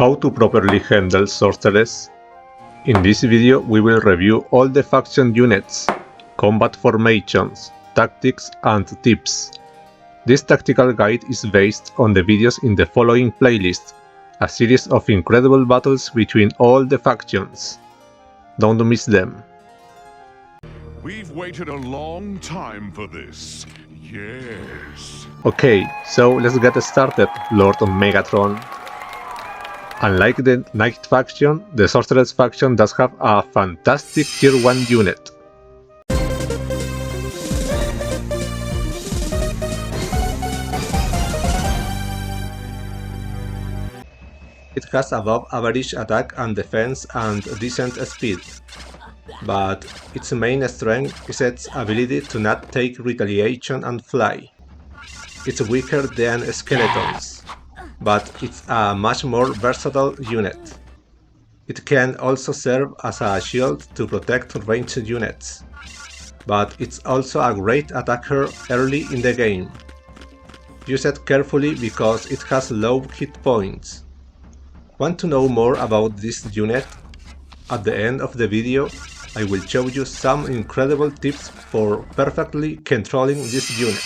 How to properly handle Sorceress? In this video we will review all the faction units, combat formations, tactics and tips. This tactical guide is based on the videos in the following playlist, a series of incredible battles between all the factions. Don't miss them. We've waited a long time for this. Yes. Okay, so let's get started, Lord Megatron. Unlike the Knight faction, the Sorceress faction does have a fantastic tier 1 unit. It has above average attack and defense and decent speed, but its main strength is its ability to not take retaliation and fly. It's weaker than skeletons, but it's a much more versatile unit. It can also serve as a shield to protect ranged units, but it's also a great attacker early in the game. Use it carefully because it has low hit points. Want to know more about this unit? At the end of the video, I will show you some incredible tips for perfectly controlling this unit.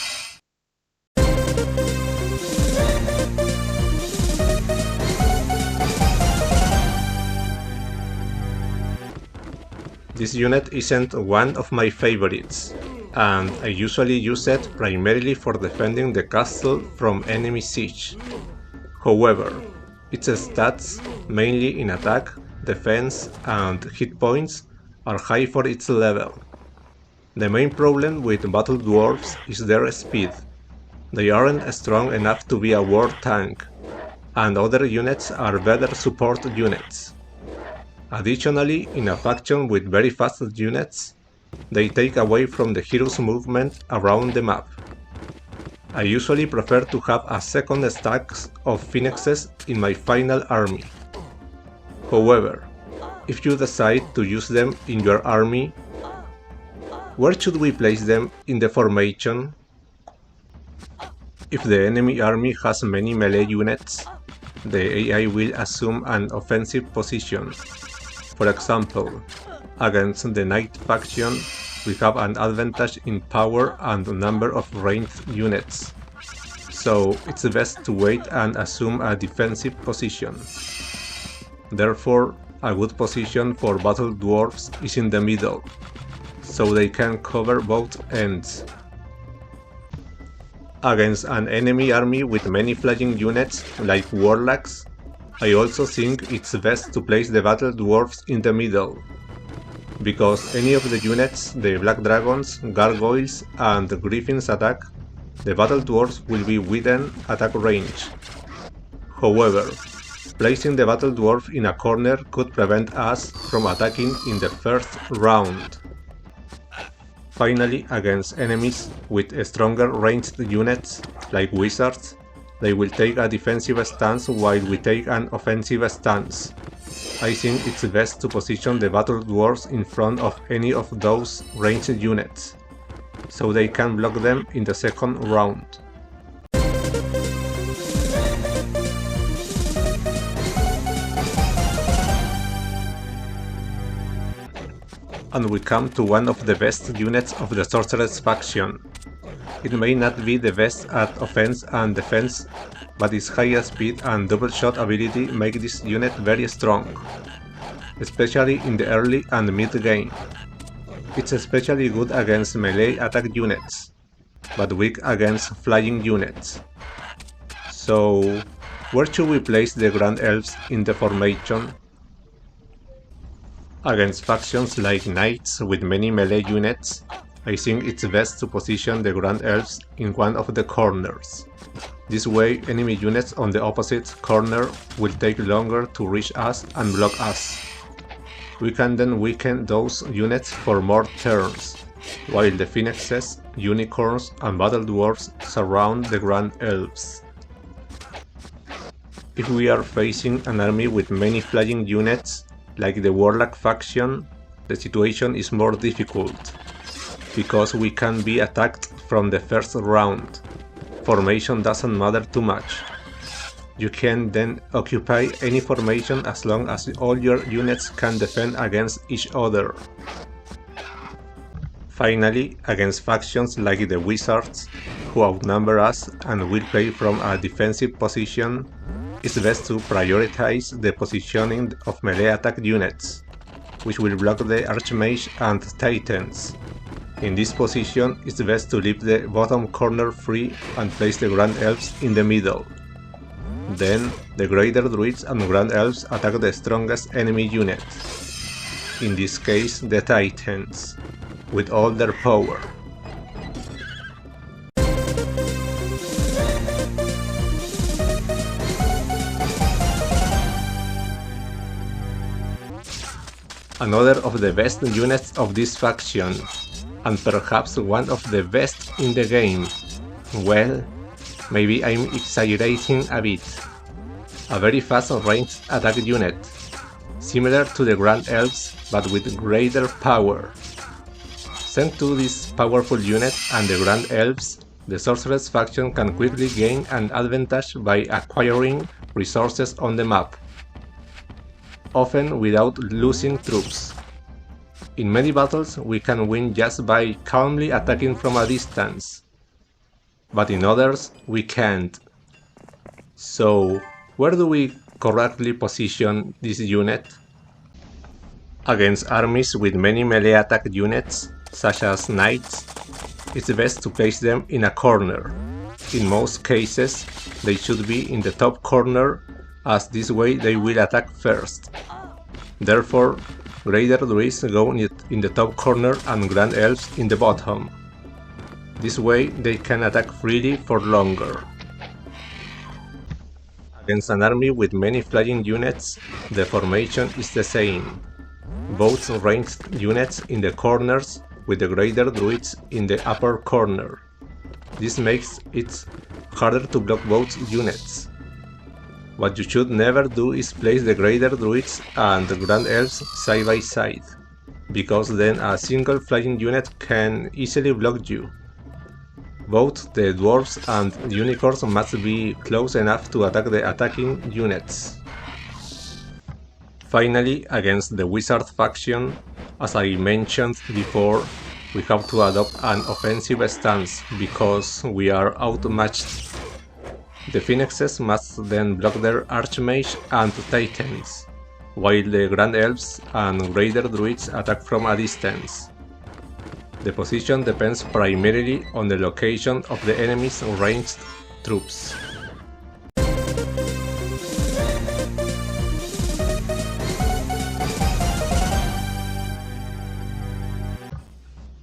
This unit isn't one of my favorites, and I usually use it primarily for defending the castle from enemy siege. However, its stats, mainly in attack, defense and hit points, are high for its level. The main problem with battle dwarves is their speed. They aren't strong enough to be a war tank, and other units are better support units. Additionally, in a faction with very fast units, they take away from the hero's movement around the map. I usually prefer to have a second stack of phoenixes in my final army. However, if you decide to use them in your army, where should we place them in the formation? If the enemy army has many melee units, the AI will assume an offensive position. For example, against the Knight faction, we have an advantage in power and number of ranged units, so it's best to wait and assume a defensive position. Therefore, a good position for battle dwarves is in the middle, so they can cover both ends. Against an enemy army with many flying units like warlocks, I also think it's best to place the battle dwarves in the middle, because any of the units, the black dragons, gargoyles and griffins attack, the battle dwarves will be within attack range. However, placing the battle dwarf in a corner could prevent us from attacking in the first round. Finally, against enemies with stronger ranged units, like wizards, they will take a defensive stance while we take an offensive stance. I think it's best to position the battle dwarves in front of any of those ranged units, so they can block them in the second round. And we come to one of the best units of the Sorceress faction. It may not be the best at offense and defense, but its high speed and double shot ability make this unit very strong, especially in the early and mid game. It's especially good against melee attack units, but weak against flying units. So, where should we place the Grand Elves in the formation? Against factions like Knights with many melee units, I think it's best to position the Grand Elves in one of the corners. This way, enemy units on the opposite corner will take longer to reach us and block us. We can then weaken those units for more turns, while the phoenixes, unicorns and battle dwarves surround the Grand Elves. If we are facing an army with many flying units, like the Warlock faction, the situation is more difficult, because we can be attacked from the first round. Formation doesn't matter too much. You can then occupy any formation as long as all your units can defend against each other. Finally, against factions like the Wizards, who outnumber us and will play from a defensive position, it's best to prioritize the positioning of melee attack units, which will block the Archmage and Titans. In this position, it's best to leave the bottom corner free and place the Grand Elves in the middle. Then, the Greater Druids and Grand Elves attack the strongest enemy unit, in this case the Titans, with all their power. Another of the best units of this faction, and perhaps one of the best in the game. Well, maybe I'm exaggerating a bit. A very fast ranged attack unit, similar to the Grand Elves but with greater power. Sent to this powerful unit and the Grand Elves, the Sorceress faction can quickly gain an advantage by acquiring resources on the map, often without losing troops. In many battles we can win just by calmly attacking from a distance, but in others we can't. So, where do we correctly position this unit? Against armies with many melee attack units, such as knights, it's best to place them in a corner. In most cases, they should be in the top corner, as this way they will attack first. Therefore, Greater Druids go in the top corner and Grand Elves in the bottom. This way they can attack freely for longer. Against an army with many flying units, the formation is the same. Both ranged units in the corners, with the Greater Druids in the upper corner. This makes it harder to block both units. What you should never do is place the Greater Druids and the Grand Elves side by side, because then a single flying unit can easily block you. Both the Dwarves and Unicorns must be close enough to attack the attacking units. Finally, against the Wizard faction, as I mentioned before, we have to adopt an offensive stance because we are outmatched. The Phoenixes must then block their Archmage and Titans, while the Grand Elves and Greater Druids attack from a distance. The position depends primarily on the location of the enemy's ranged troops.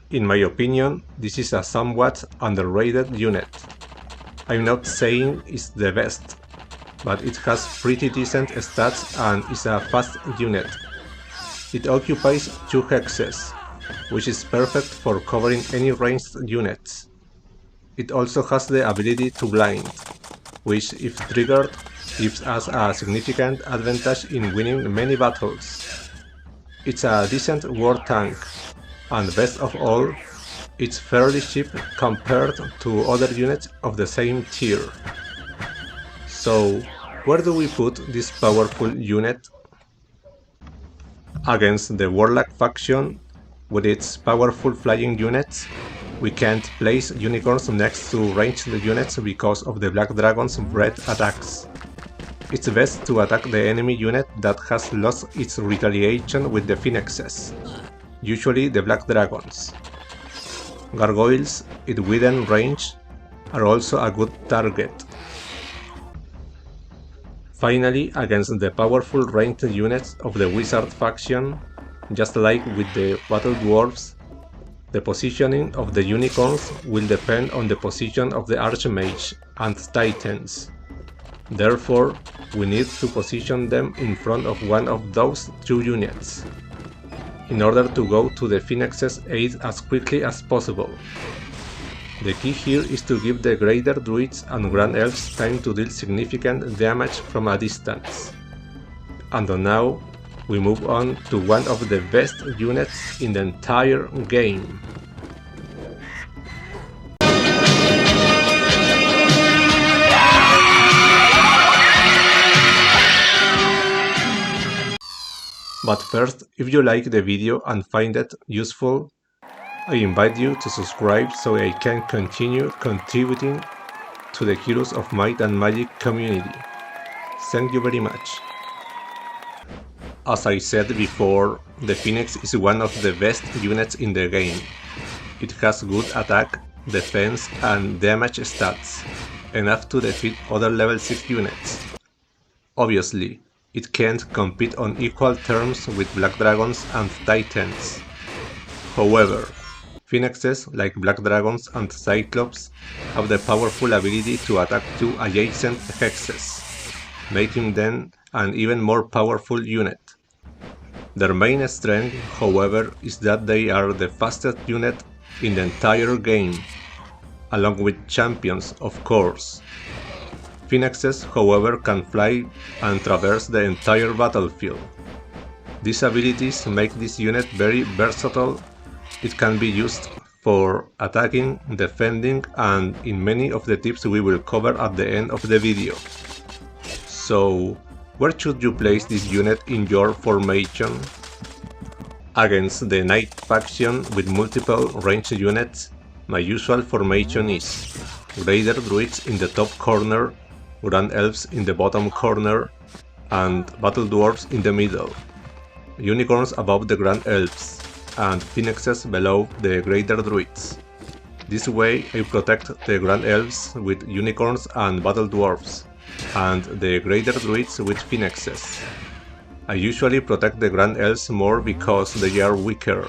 In my opinion, this is a somewhat underrated unit. I'm not saying it's the best, but it has pretty decent stats and is a fast unit. It occupies 2 hexes, which is perfect for covering any ranged units. It also has the ability to blind, which if triggered gives us a significant advantage in winning many battles. It's a decent war tank, and best of all, it's fairly cheap compared to other units of the same tier. So, where do we put this powerful unit? Against the Warlock faction, with its powerful flying units, we can't place Unicorns next to ranged units because of the Black Dragon's breath attacks. It's best to attack the enemy unit that has lost its retaliation with the Phoenixes, usually the Black Dragons. Gargoyles, within range, are also a good target. Finally, against the powerful ranged units of the Wizard faction, just like with the Battle Dwarves, the positioning of the Unicorns will depend on the position of the Archmage and Titans. Therefore, we need to position them in front of one of those 2 units, in order to go to the Phoenix's aid as quickly as possible. The key here is to give the Greater Druids and Grand Elves time to deal significant damage from a distance. And now, we move on to one of the best units in the entire game. But first, if you like the video and find it useful, I invite you to subscribe so I can continue contributing to the Heroes of Might and Magic community. Thank you very much. As I said before, the Phoenix is one of the best units in the game. It has good attack, defense and damage stats, enough to defeat other level 6 units. Obviously, it can't compete on equal terms with Black Dragons and Titans. However, Phoenixes like Black Dragons and Cyclops have the powerful ability to attack two adjacent hexes, making them an even more powerful unit. Their main strength, however, is that they are the fastest unit in the entire game, along with champions, of course. Phoenixes, however, can fly and traverse the entire battlefield. These abilities make this unit very versatile. It can be used for attacking, defending, and in many of the tips we will cover at the end of the video. So, where should you place this unit in your formation? Against the Knight faction with multiple ranged units, my usual formation is Raider Druids in the top corner, Grand Elves in the bottom corner, and Battle Dwarves in the middle, Unicorns above the Grand Elves, and Phoenixes below the Greater Druids. This way I protect the Grand Elves with Unicorns and Battle Dwarves, and the Greater Druids with Phoenixes. I usually protect the Grand Elves more because they are weaker,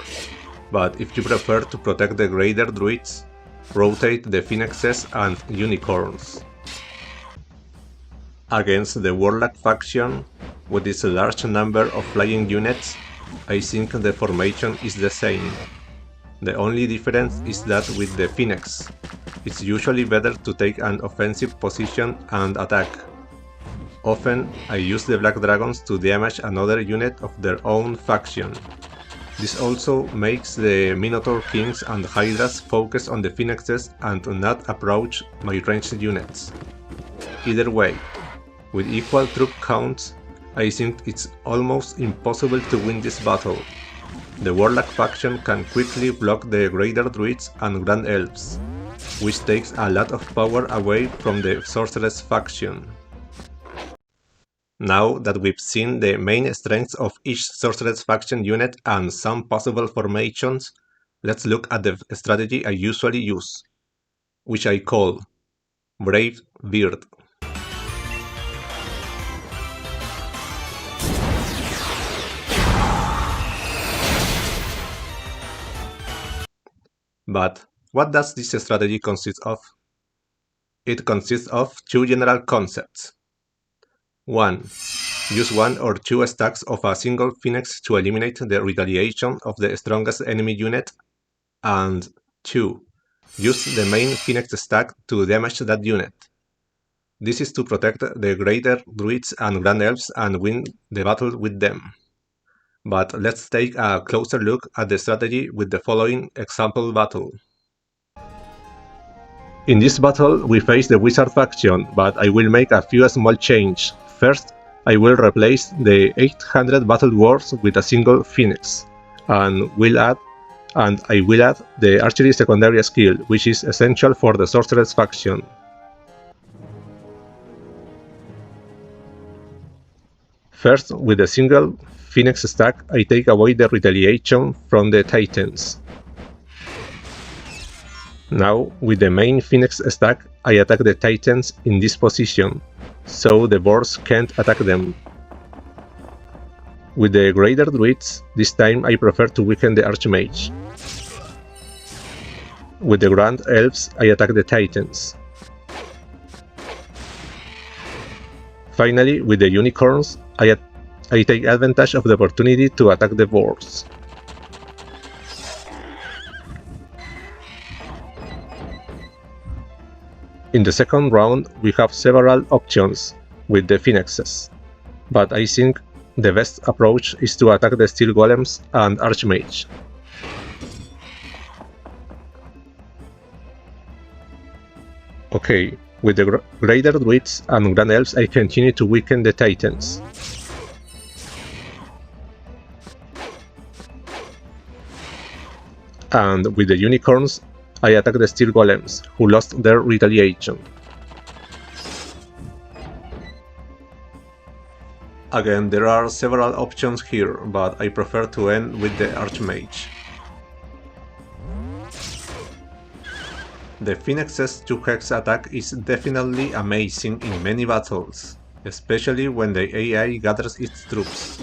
but if you prefer to protect the Greater Druids, rotate the Phoenixes and Unicorns. Against the Warlock faction, with its large number of flying units, I think the formation is the same. The only difference is that with the Phoenix, it's usually better to take an offensive position and attack. Often, I use the Black Dragons to damage another unit of their own faction. This also makes the Minotaur Kings and Hydras focus on the Phoenixes and not approach my ranged units. Either way, with equal troop counts, I think it's almost impossible to win this battle. The Warlock faction can quickly block the Greater Druids and Grand Elves, which takes a lot of power away from the Sorceress faction. Now that we've seen the main strengths of each Sorceress faction unit and some possible formations, let's look at the strategy I usually use, which I call Brave Bird. But what does this strategy consist of? It consists of two general concepts. 1. Use 1 or 2 stacks of a single Phoenix to eliminate the retaliation of the strongest enemy unit, and 2. Use the main Phoenix stack to damage that unit. This is to protect the Greater Druids and Grand Elves and win the battle with them. But let's take a closer look at the strategy with the following example battle. In this battle we face the Wizard faction, but I will make a few small changes. First, I will replace the 800 Battle Dwarves with a single Phoenix, and I will add the Archery secondary skill, which is essential for the Sorceress faction. First, with a single Phoenix stack, I take away the retaliation from the Titans. Now, with the main Phoenix stack, I attack the Titans in this position, so the boars can't attack them. With the Greater Druids, this time I prefer to weaken the Archmage. With the Grand Elves, I attack the Titans. Finally, with the Unicorns, I take advantage of the opportunity to attack the boars. In the second round, we have several options with the Phoenixes, but I think the best approach is to attack the Steel Golems and Archmage. Okay, with the Greater Druids and Grand Elves I continue to weaken the Titans. And with the unicorns, I attack the steel golems, who lost their retaliation. Again, there are several options here, but I prefer to end with the archmage. The Phoenix's 2-hex attack is definitely amazing in many battles, especially when the AI gathers its troops.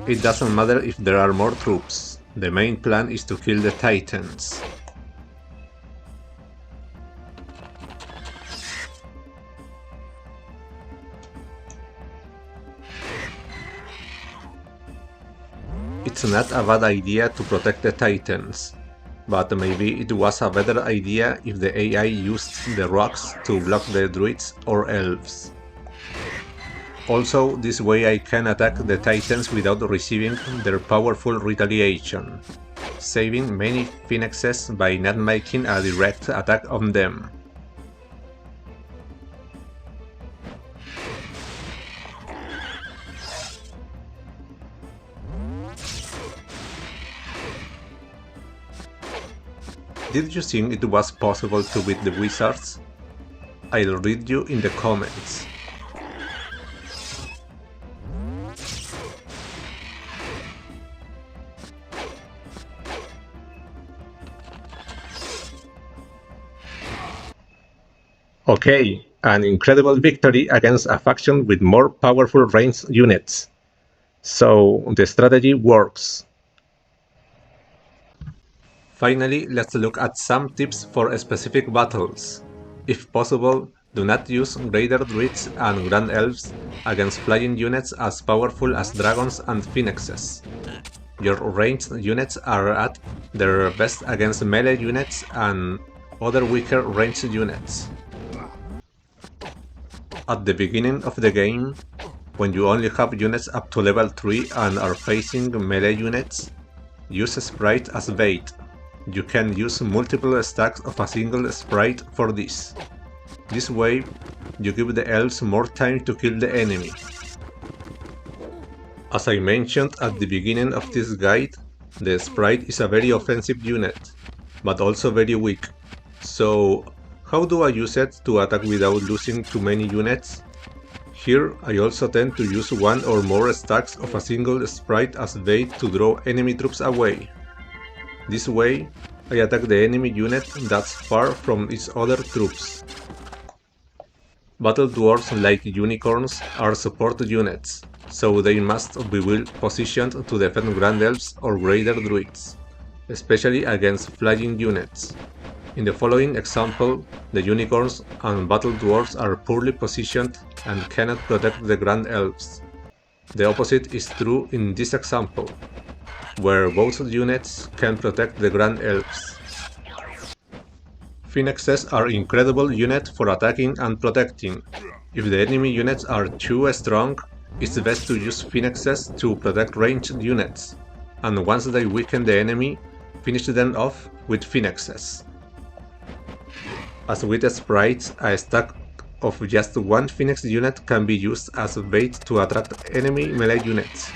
It doesn't matter if there are more troops, the main plan is to kill the titans. It's not a bad idea to protect the titans, but maybe it was a better idea if the AI used the rocks to block the druids or elves. Also, this way I can attack the titans without receiving their powerful retaliation, saving many phoenixes by not making a direct attack on them. Did you think it was possible to beat the wizards? I'll read you in the comments. Okay, an incredible victory against a faction with more powerful ranged units. So the strategy works. Finally, let's look at some tips for specific battles. If possible, do not use Raider Druids and Grand Elves against flying units as powerful as dragons and phoenixes. Your ranged units are at their best against melee units and other weaker ranged units. At the beginning of the game, when you only have units up to level 3 and are facing melee units, use Sprite as bait. You can use multiple stacks of a single sprite for this. This way, you give the elves more time to kill the enemy. As I mentioned at the beginning of this guide, the sprite is a very offensive unit, but also very weak. So, how do I use it to attack without losing too many units? Here, I also tend to use one or more stacks of a single sprite as bait to draw enemy troops away. This way, I attack the enemy unit that's far from its other troops. Battle dwarves like unicorns are support units, so they must be well positioned to defend Grand Elves or Raider Druids, especially against flying units. In the following example, the unicorns and battle dwarves are poorly positioned and cannot protect the Grand Elves. The opposite is true in this example, where both units can protect the Grand Elves. Phoenixes are incredible units for attacking and protecting. If the enemy units are too strong, it's best to use Phoenixes to protect ranged units, and once they weaken the enemy, finish them off with Phoenixes. As with sprites, a stack of just one Phoenix unit can be used as bait to attract enemy melee units,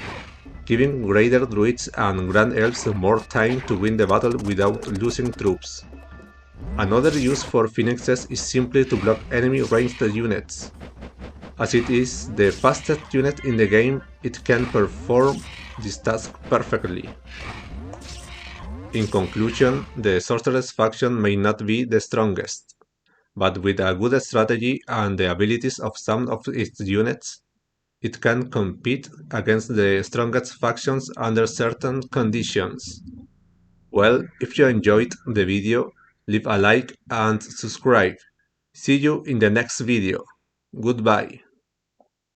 giving Raider Druids and Grand Elves more time to win the battle without losing troops. Another use for Phoenixes is simply to block enemy ranged units. As it is the fastest unit in the game, it can perform this task perfectly. In conclusion, the Sorceress faction may not be the strongest, but with a good strategy and the abilities of some of its units, it can compete against the strongest factions under certain conditions. Well, if you enjoyed the video, leave a like and subscribe. See you in the next video. Goodbye.